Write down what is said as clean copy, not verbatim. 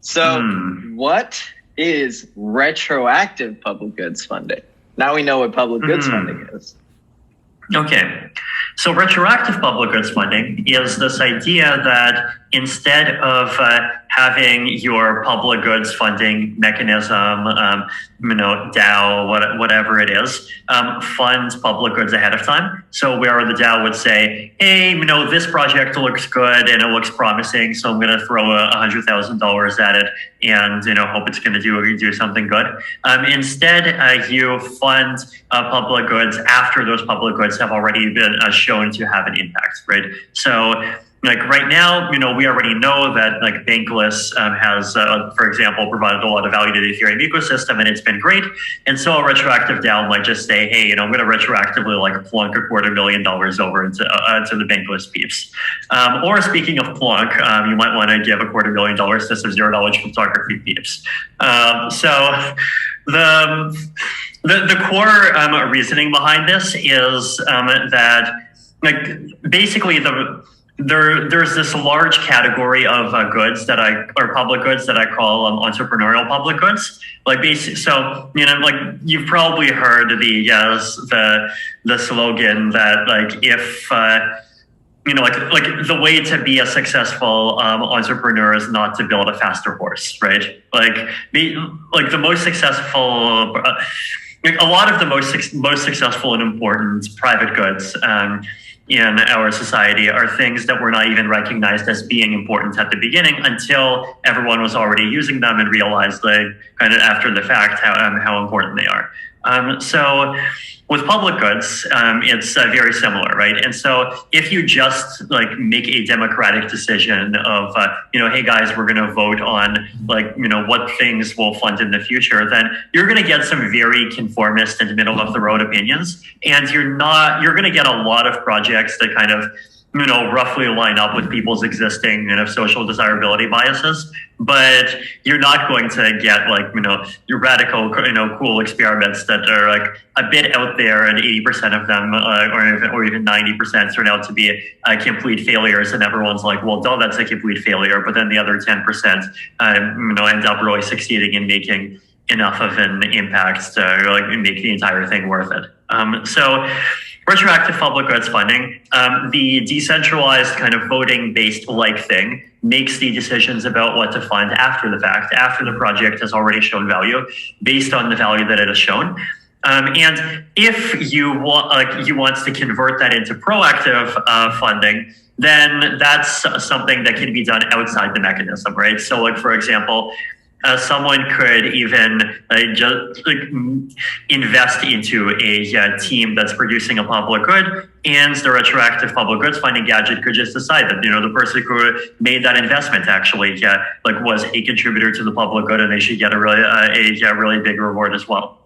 So, what is retroactive public goods funding? Now we know what public goods funding is. Okay, so retroactive public goods funding is this idea that instead of having your public goods funding mechanism, DAO, whatever it is, fund public goods ahead of time. So where the DAO would say, hey, this project looks good and it looks promising, so I'm going to throw $100,000 at it and hope it's going to do something good. Instead, you fund public goods after those public goods have already been shown to have an impact, right? So right now, we already know that Bankless has, for example, provided a lot of value to the Ethereum ecosystem, and it's been great. And so a retroactive DAO might just say, hey, I'm going to retroactively plunk $250,000 over into the Bankless peeps. Or speaking of plunk, you might want to give $250,000 to some zero-knowledge cryptography peeps. So the core reasoning behind this is that basically there's this large category of goods or public goods that I call entrepreneurial public goods. So you've probably heard the slogan that if the way to be a successful entrepreneur is not to build a faster horse, right? The most successful. A lot of the most successful and important private goods in our society are things that were not even recognized as being important at the beginning until everyone was already using them and realized kind of after the fact how important they are. So with public goods, it's very similar, right? And so if you just make a democratic decision of, hey guys, we're going to vote on what things we'll fund in the future, then you're going to get some very conformist and middle of the road opinions. And you're going to get a lot of projects that kind of, roughly line up with people's existing social desirability biases. But you're not going to get your radical, cool experiments that are a bit out there, and 80% of them, or even 90% turn out to be complete failures, and everyone's like, well, duh, that's a complete failure. But then the other 10%, end up really succeeding in making enough of an impact to make the entire thing worth it. So retroactive public goods funding, the decentralized kind of voting-based thing, makes the decisions about what to fund after the fact, after the project has already shown value, based on the value that it has shown. And if you want to convert that into proactive funding, then that's something that can be done outside the mechanism, right? So, for example, someone could even just invest into a team that's producing a public good, and the retroactive public goods funding gadget could just decide that the person who made that investment actually was a contributor to the public good, and they should get a really big reward as well.